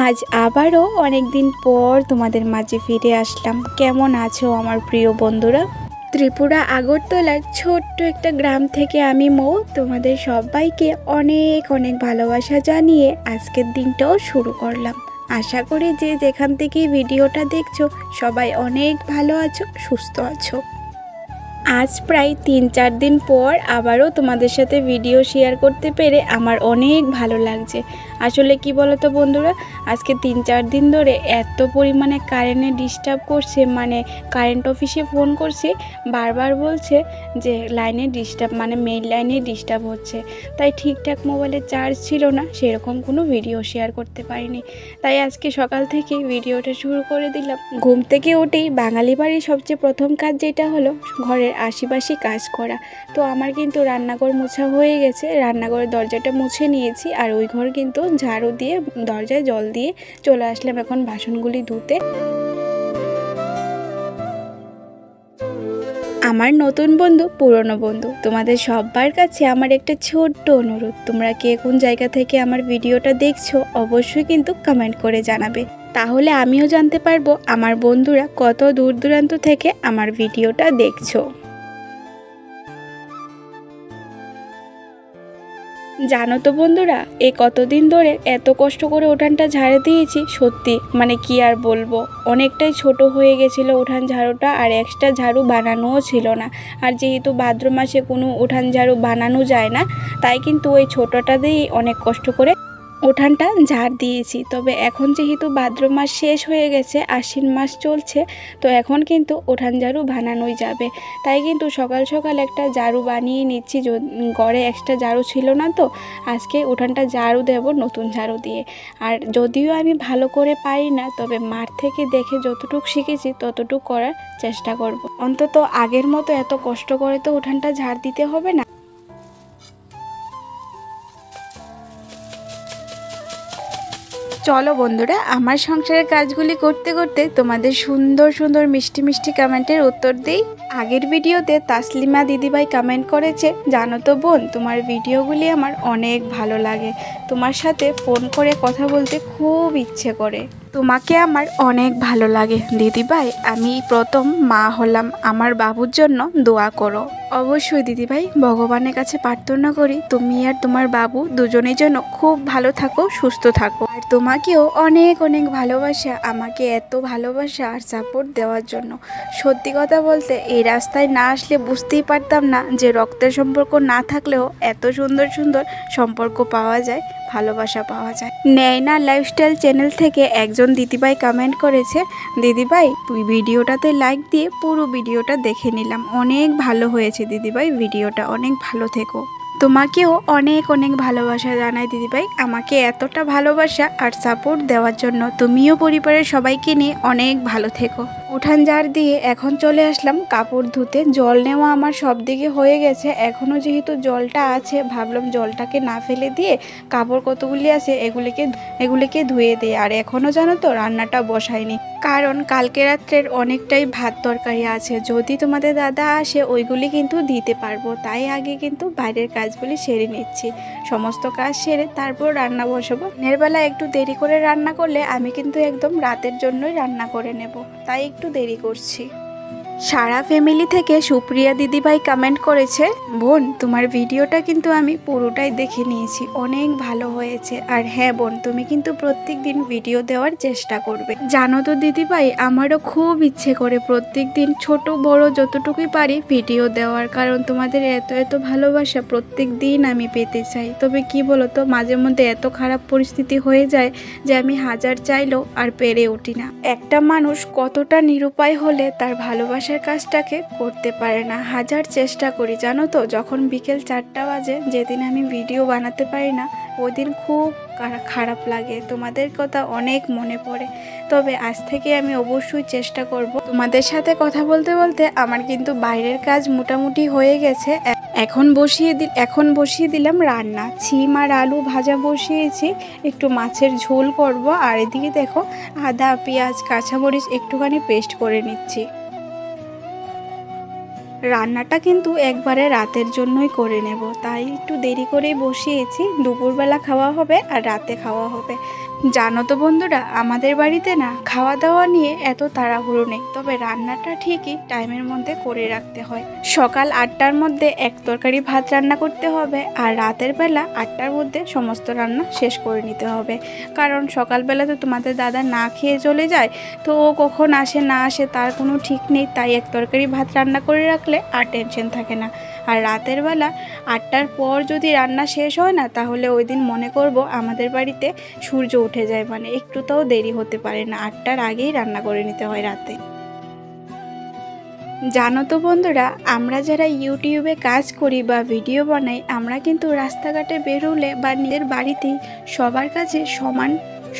আজ আবারও অনেক দিন পর তোমাদের মাঝে ফিরে আসলাম। কেমন আছো আমার প্রিয় বন্ধুরা? ত্রিপুরা আগরতলার ছোট্ট একটা গ্রাম থেকে আমি মৌ তোমাদের সবাইকে অনেক অনেক ভালোবাসা জানিয়ে আজকের দিনটাও শুরু করলাম। আশা করি যে যেখান থেকে ভিডিওটা দেখছো সবাই অনেক ভালো আছো, সুস্থ আছো। আজ প্রায় 3-4 দিন পর আবারও তোমাদের সাথে ভিডিও শেয়ার করতে পেরে আমার অনেক ভালো লাগছে। আসলে কি বলো তো বন্ধুরা, আজকে 3-4 দিন ধরে এত পরিমাণে কারেন্টে ডিস্টার্ব করছে, মানে কারেন্ট অফিসে ফোন করছি, বারবার বলছে যে লাইনে ডিস্টার্ব, মানে মেইন লাইনে ডিস্টার্ব হচ্ছে। তাই ঠিকঠাক মোবাইলে চার্জ ছিল না, সেরকম কোনো ভিডিও শেয়ার করতে পারিনি। তাই আজকে সকাল থেকে ভিডিওটা শুরু করে দিলাম। ঘুম থেকে উঠেই বাঙালি বাড়ির সবচেয়ে প্রথম কাজ যেটা হলো ঘরের আশেপাশে কাজ করা। তো আমার কিন্তু রান্নাঘর মোছা হয়ে গেছে, রান্নাঘরের দরজাটা মুছে নিয়েছি, আর ওই ঘর কিন্তু ঝাড়ু দিয়ে দরজায় জল দিয়ে চলে আসলাম এখন বাসনগুলি ধুতে। আমার নতুন বন্ধু, পুরনো বন্ধু, তোমাদের সবার কাছে আমার একটা ছোট্ট অনুরোধ, তোমরা কে কোন জায়গা থেকে আমার ভিডিওটা দেখছো অবশ্যই কিন্তু কমেন্ট করে জানাবে, তাহলে আমিও জানতে পারবো আমার বন্ধুরা কত দূর দূরান্ত থেকে আমার ভিডিওটা দেখছো। জানো তো বন্ধুরা, এই কতদিন ধরে এত কষ্ট করে উঠানটা ঝাড়ে দিয়েছি, সত্যি মানে কি আর বলবো, অনেকটাই ছোট হয়ে গেছিলো উঠান ঝাড়ুটা, আর এক্সট্রা ঝাড়ু বানানোও ছিল না। আর যেহেতু ভাদ্র মাসে কোনো উঠান ঝাড়ু বানানো যায় না, তাই কিন্তু ওই ছোটোটা দিয়েই অনেক কষ্ট করে উঠানটা ঝাড় দিয়েছি। তবে এখন যেহেতু ভাদ্র মাস শেষ হয়ে গেছে, আশ্বিন মাস চলছে, তো এখন কিন্তু উঠান ঝাড়ু বানানোই যাবে। তাই কিন্তু সকাল সকাল একটা ঝাড়ু বানিয়ে নিচ্ছি, ঘরে এক্সট্রা ঝাড়ু ছিল না, তো আজকে উঠানটা ঝাড়ু দেব নতুন ঝাড়ু দিয়ে। আর যদিও আমি ভালো করে পারি না, তবে মাঠ থেকে দেখে যতটুকু শিখেছি ততটুকু করার চেষ্টা করব। অন্তত আগের মতো এত কষ্ট করে তো উঠানটা ঝাড় দিতে হবে না। চলো বন্ধুরা, আমার সংসারের কাজগুলি করতে করতে তোমাদের সুন্দর সুন্দর মিষ্টি মিষ্টি কমেন্টের উত্তর দিই। আগের ভিডিওতে তাসলিমা দিদিভাই কমেন্ট করেছে, জানো তো বোন, তোমার ভিডিওগুলি আমার অনেক ভালো লাগে, তোমার সাথে ফোন করে কথা বলতে খুব ইচ্ছে করে, তোমাকে আমার অনেক ভালো লাগে দিদিভাই, আমি প্রথম মা হলাম, আমার বাবুর জন্য দোয়া করো। অবশ্যই দিদিভাই, ভগবানের কাছে প্রার্থনা করি তুমি আর তোমার বাবু দুজনের জন্য খুব ভালো থাকো, সুস্থ থাকো। আর তোমাকেও অনেক অনেক ভালোবাসা, আমাকে এত ভালোবাসা আর সাপোর্ট দেওয়ার জন্য। সত্যি কথা বলতে এই রাস্তায় না আসলে বুঝতেই পারতাম না যে রক্তের সম্পর্ক না থাকলেও এত সুন্দর সুন্দর সম্পর্ক পাওয়া যায়, ভালোবাসা পাওয়া যায়। নেয়না লাইফস্টাইল চ্যানেল থেকে একজন দিদিভাই কমেন্ট করেছে, দিদিভাই তুই ভিডিওটাতে লাইক দিয়ে পুরো ভিডিওটা দেখে নিলাম, অনেক ভালো হয়েছে দিদিভাই, ভিডিওটা অনেক ভালো থেকো। তোমাকেও অনেক অনেক ভালোবাসা জানাই দিদিভাই, আমাকে এতটা ভালোবাসা আর সাপোর্ট দেওয়ার জন্য। তুমিও পরিবারের সবাইকে নিয়ে অনেক ভালো থেকো। উঠান ঝাড় দিয়ে এখন চলে আসলাম কাপড় ধুতে। জল নেওয়া আমার সব দিকে হয়ে গেছে, এখনও যেহেতু জলটা আছে ভাবলাম জলটাকে না ফেলে দিয়ে কাপড় কতগুলি আছে এগুলিকে ধুয়ে দিই। আর এখনও জানো তো রান্নাটা বসাইনি, কারণ কালকে রাত্রের অনেকটাই ভাত তরকারি আছে, যদি তোমাদের দাদা আসে ওইগুলি কিন্তু দিতে পারবো, তাই আগে কিন্তু বাইরের কাজগুলি সেরে নিচ্ছি। সমস্ত কাজ সেরে তারপর রান্না বসাবো। দিনের বেলা একটু দেরি করে রান্না করলে আমি কিন্তু একদম রাতের জন্যই রান্না করে নেব, তাই একটু দেরি করছি। সারা ফ্যামিলি থেকে সুপ্রিয়া দিদিভাই কমেন্ট করেছে, বোন তোমার ভিডিওটা কিন্তু আমি পুরোটাই দেখে নিয়েছি, অনেক ভালো হয়েছে। আর হ্যাঁ বোন, তুমি কিন্তু প্রত্যেক দিন ভিডিও দেওয়ার চেষ্টা করবে। জানো তো দিদিভাই, আমারও খুব ইচ্ছে করে প্রত্যেক দিন ছোট বড় যতটুকুই পারি ভিডিও দেওয়ার, কারণ তোমাদের এত এত ভালোবাসা প্রত্যেক দিন আমি পেতে চাই। তবে কি বলো তো, মাঝে মধ্যে এত খারাপ পরিস্থিতি হয়ে যায় যে আমি হাজার চাইলেও আর পেরে উঠি না। একটা মানুষ কতটা নিরুপায় হলে তার ভালোবাসার কাজটাকে করতে পারে না। হাজার চেষ্টা করি জানো তো, যখন বিকেল 4টা বাজে, যেদিন আমি ভিডিও বানাতে পারি না ওই দিন খুব খারাপ লাগে, তোমাদের কথা অনেক মনে পড়ে। তবে আজ থেকে আমি অবশ্যই চেষ্টা করব। তোমাদের সাথে কথা বলতে বলতে আমার কিন্তু বাইরের কাজ মোটামুটি হয়ে গেছে। এখন বসিয়ে দিলাম রান্না। ছিম আর আলু ভাজা বসিয়েছি, একটু মাছের ঝোল করব। আর এদিকে দেখো আদা পেঁয়াজ কাঁচামরিচ একটুখানি পেস্ট করে নিচ্ছি। রান্নাটা কিন্তু একবারে রাতের জন্যই করে নেব, তাই একটু দেরি করেই বসিয়েছি। দুপুরবেলা খাওয়া হবে আর রাতে খাওয়া হবে। জানো তো বন্ধুরা, আমাদের বাড়িতে না খাওয়া দাওয়া নিয়ে এত তাড়াহুড়ো নেই, তবে রান্নাটা ঠিকই টাইমের মধ্যে করে রাখতে হয়। সকাল 8টার মধ্যে এক তরকারি ভাত রান্না করতে হবে, আর রাতের বেলা 8টার মধ্যে সমস্ত রান্না শেষ করে নিতে হবে। কারণ সকালবেলা তো তোমাদের দাদা না খেয়ে চলে যায়, তো ও কখন আসে না আসে তার কোনো ঠিক নেই, তাই এক তরকারি ভাত রান্না করে রাখলে আর টেনশন থাকে না। আর রাতের বেলা 8টার পর যদি রান্না শেষ হয় না, তাহলে ওই দিন মনে করব আমাদের বাড়িতে সূর্য উঠে যায়, মানে একটুটাও দেরি হতে পারে না, 8টার আগেই রান্না করে নিতে হয় রাতে। জানো তো বন্ধুরা, আমরা যারা ইউটিউবে কাজ করি বা ভিডিও বানাই, আমরা কিন্তু রাস্তাঘাটে বেরোলে বা নিজের বাড়িতেই সবার কাছে সমান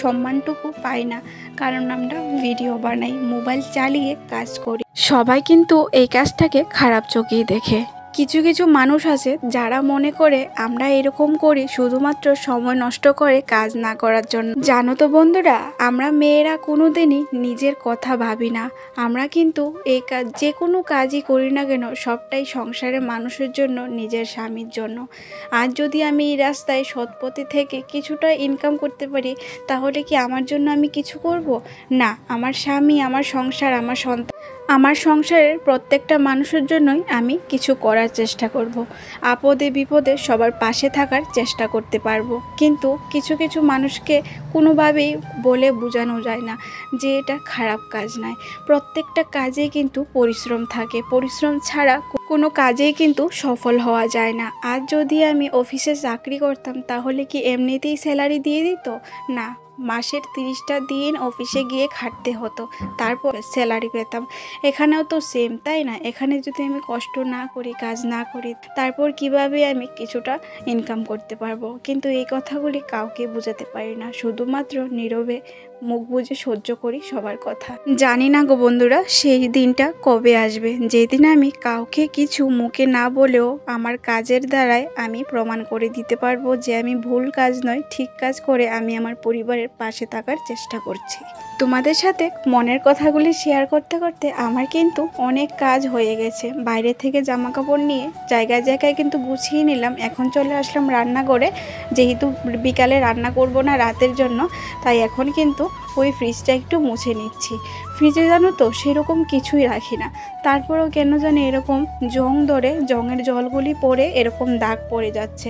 সম্মানটুকু পাই না, কারণ আমরা ভিডিও বানাই, মোবাইল চালিয়ে কাজ করি। সবাই কিন্তু এই কাজটাকে খারাপ চোখেই দেখে। কিছু কিছু মানুষ আছে যারা মনে করে আমরা এরকম করি শুধুমাত্র সময় নষ্ট করে কাজ না করার জন্য। জানো তো বন্ধুরা, আমরা মেয়েরা কোনোদিনই নিজের কথা ভাবি না। আমরা কিন্তু এই কাজ, যে কোনো কাজই করি না কেন, সবটাই সংসারের মানুষের জন্য, নিজের স্বামীর জন্য। আর যদি আমি এই রাস্তায় সৎ পথে থেকে কিছুটা ইনকাম করতে পারি, তাহলে কি আমার জন্য আমি কিছু করব না? আমার স্বামী, আমার সংসার, আমার সন্তান, আমার সংসারের প্রত্যেকটা মানুষের জন্যই আমি কিছু করার চেষ্টা করব। আপদে বিপদে সবার পাশে থাকার চেষ্টা করতে পারবো। কিন্তু কিছু কিছু মানুষকে কোনোভাবেই বলে বোঝানো যায় না যে এটা খারাপ কাজ নয়। প্রত্যেকটা কাজে কিন্তু পরিশ্রম থাকে, পরিশ্রম ছাড়া কোনো কাজেই কিন্তু সফল হওয়া যায় না। আর যদি আমি অফিসে চাকরি করতাম, তাহলে কি এমনিতেই স্যালারি দিয়ে দিত? না, মাসের 30টা দিন অফিসে গিয়ে খাটতে হতো, তারপর স্যালারি পেতাম। এখানেও তো সেম, তাই না? এখানে যদি আমি কষ্ট না করি, কাজ না করি, তারপর কিভাবে আমি কিছুটা ইনকাম করতে পারবো? কিন্তু এই কথাগুলি কাউকে বোঝাতে পারি না, শুধুমাত্র নীরবে মুখ বুজে সহ্য করি সবার কথা। জানি না গো বন্ধুরা, সেই দিনটা কবে আসবে যেদিন আমি কাউকে কিছু মুখে না বলেও আমার কাজের দ্বারাই আমি প্রমাণ করে দিতে পারবো যে আমি ভুল কাজ নয়, ঠিক কাজ করে আমি আমার পরিবারের পাশে থাকার চেষ্টা করছি। তোমাদের সাথে মনের কথাগুলি শেয়ার করতে করতে আমার কিন্তু অনেক কাজ হয়ে গেছে। বাইরে থেকে জামা কাপড় নিয়ে জায়গায় জায়গায় কিন্তু গুছিয়ে নিলাম। এখন চলে আসলাম রান্নাঘরে, যেহেতু বিকালে রান্না করব না রাতের জন্য, তাই এখন কিন্তু ওই ফ্রিজটা একটু মুছে নিচ্ছি। ফ্রিজে জানো তো সেরকম কিছুই রাখি না, তারপরেও কেন জানি এরকম জং ধরে, জংয়ের জলগুলি পড়ে এরকম দাগ পড়ে যাচ্ছে।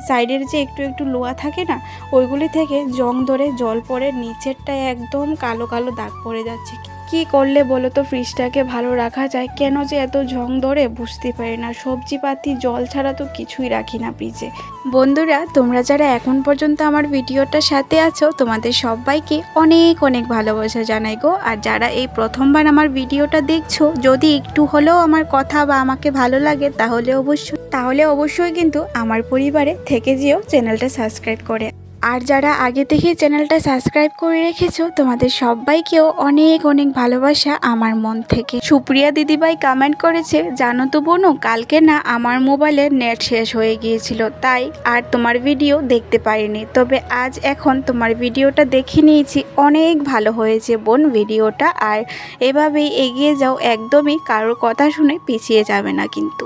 সাইডের যে একটু একটু লোয়া থাকে না, ওইগুলি থেকে জং ধরে জল পড়ে নিচেরটায় একদম কালো কালো দাগ পড়ে যাচ্ছে। কি করলে বলো তো ফ্রিজটাকে ভালো রাখা যায়? কেন যে এত জং ধরে বুঝতে পারি না। সবজিপাতি জল ছাড়া তো কিছুই রাখি না ফ্রিজে। বন্ধুরা, তোমরা যারা এখন পর্যন্ত আমার ভিডিওটার সাথে আছো, তোমাদের সবাইকে অনেক অনেক ভালোবাসা জানাই গো। আর যারা এই প্রথমবার আমার ভিডিওটা দেখছো, যদি একটু হলেও আমার কথা বা আমাকে ভালো লাগে, তাহলে অবশ্যই কিন্তু আমার পরিবারে থেকে যেও চ্যানেলটা সাবস্ক্রাইব করে। আর যারা আগে থেকে চ্যানেলটা সাবস্ক্রাইব করে রেখেছো, তোমাদের সবাইকেও অনেক অনেক ভালোবাসা আমার মন থেকে। সুপ্রিয়া দিদিভাই কমেন্ট করেছে, জানো তো বোনু, কালকে না আমার মোবাইলের নেট শেষ হয়ে গিয়েছিল, তাই আর তোমার ভিডিও দেখতে পারিনি, তবে আজ এখন তোমার ভিডিওটা দেখে নিয়েছি, অনেক ভালো হয়েছে বোন ভিডিওটা। আর এভাবেই এগিয়ে যাও, একদমই কারোর কথা শুনে পিছিয়ে যাবে না কিন্তু।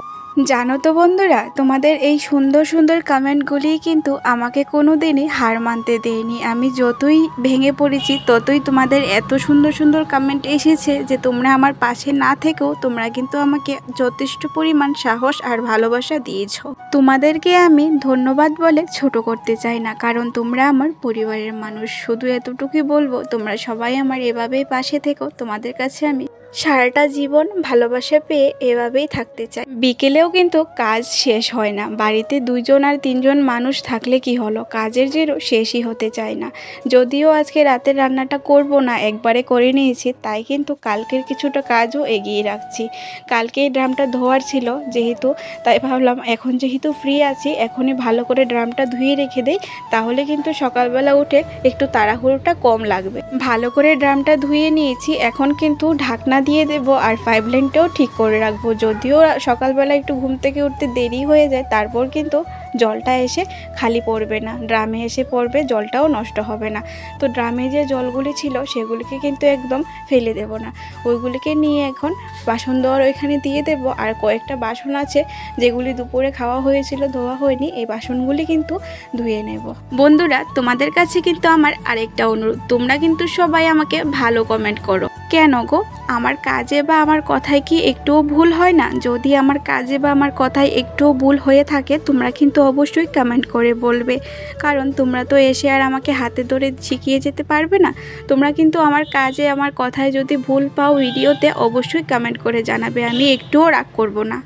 জানো তো বন্ধুরা, তোমাদের এই সুন্দর সুন্দর কমেন্টগুলি কিন্তু আমাকে কোনো দিনই হার মানতে দেয়নি। আমি যতই ভেঙে পড়েছি, ততই তোমাদের এত সুন্দর সুন্দর কমেন্ট এসেছে যে তোমরা আমার পাশে না থেকেও তোমরা কিন্তু আমাকে যথেষ্ট পরিমাণ সাহস আর ভালোবাসা দিয়েছ। তোমাদেরকে আমি ধন্যবাদ বলে ছোট করতে চাই না, কারণ তোমরা আমার পরিবারের মানুষ। শুধু এতটুকুই বলবো, তোমরা সবাই আমার এভাবেই পাশে থেকো। তোমাদের কাছে আমি সারাটা জীবন ভালোবাসা পেয়ে এভাবেই থাকতে চাই। বিকেলেও কিন্তু কাজ শেষ হয় না। বাড়িতে 2জন আর 3জন মানুষ থাকলে কি হলো, কাজের জেরও শেষই হতে চায় না। যদিও আজকে রাতের রান্নাটা করব না, একবারে করে নিয়েছি, তাই কিন্তু কালকের কিছুটা কাজও এগিয়ে রাখছি। কালকে এই ড্রামটা ধোয়ার ছিল যেহেতু, তাই ভাবলাম এখন যেহেতু ফ্রি আছি, এখনই ভালো করে ড্রামটা ধুয়ে রেখে দেই, তাহলে কিন্তু সকালবেলা উঠে একটু তাড়াহুড়োটা কম লাগবে। ভালো করে ড্রামটা ধুয়ে নিয়েছি, এখন কিন্তু ঢাকনা দিয়ে দেব আর পাইপ লাইনটাও ঠিক করে রাখবো। যদিও সকালবেলা একটু ঘুম থেকে উঠতে দেরি হয়ে যায়, তারপর কিন্তু জলটা এসে খালি পড়বে না, ড্রামে এসে পড়বে, জলটাও নষ্ট হবে না। তো ড্রামে যে জলগুলি ছিল সেগুলিকে কিন্তু একদম ফেলে দেব না, ওইগুলিকে নিয়ে এখন বাসন ধোয়ার ওইখানে দিয়ে দেব। আর কয়েকটা বাসন আছে যেগুলি দুপুরে খাওয়া হয়েছিল, ধোয়া হয়নি, এই বাসনগুলি কিন্তু ধুয়ে নেব। বন্ধুরা, তোমাদের কাছে কিন্তু আমার আরেকটা অনুরোধ, তোমরা কিন্তু সবাই আমাকে ভালো কমেন্ট করো। কেন গো, আমার কাজে বা আমার কথায় কি একটুও ভুল হয় না? যদি আমার কাজে বা আমার কথায় একটুও ভুল হয়ে থাকে তোমরা কিন্তু অবশ্যই কমেন্ট করে বলবে, কারণ তোমরা তো এসে আর আমাকে হাতে ধরে শিখিয়ে যেতে পারবে না। তোমরা কিন্তু আমার কাজে আমার কথায় যদি ভুল পাও ভিডিওতে অবশ্যই কমেন্ট করে জানাবে, আমি একটুও রাগ করব না।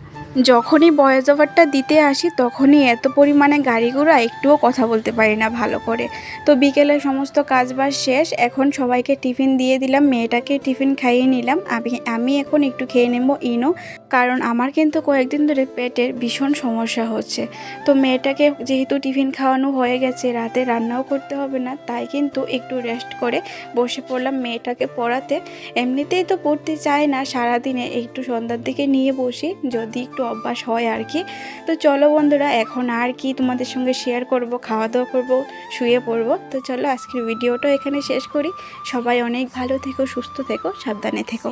যখনই ভয়েস ওভারটা দিতে আসি তখনই এত পরিমাণে গাড়ি ঘোড়া, একটুও কথা বলতে পারি না ভালো করে। তো বিকেলে সমস্ত কাজবাজ শেষ, এখন সবাইকে টিফিন দিয়ে দিলাম, মেয়েটাকে টিফিন খাইয়ে নিলাম। আমি এখন একটু খেয়ে নেব ইনো, কারণ আমার কিন্তু কয়েকদিন ধরে পেটের ভীষণ সমস্যা হচ্ছে। তো মেয়েটাকে যেহেতু টিফিন খাওয়ানো হয়ে গেছে, রাতে রান্নাও করতে হবে না, তাই কিন্তু একটু রেস্ট করে বসে পড়লাম মেয়েটাকে পড়াতে। এমনিতেই তো পড়তে চায় না সারাদিনে, একটু সন্ধ্যার দিকে নিয়ে বসি যদি একটু অভ্যাস হয় আর কি। তো চলো বন্ধুরা, এখন আর কি তোমাদের সঙ্গে শেয়ার করব, খাওয়া দাওয়া করবো, শুয়ে পড়বো। তো চলো আজকের ভিডিওটা এখানে শেষ করি। সবাই অনেক ভালো থেকো, সুস্থ থেকো, সাবধানে থেকো।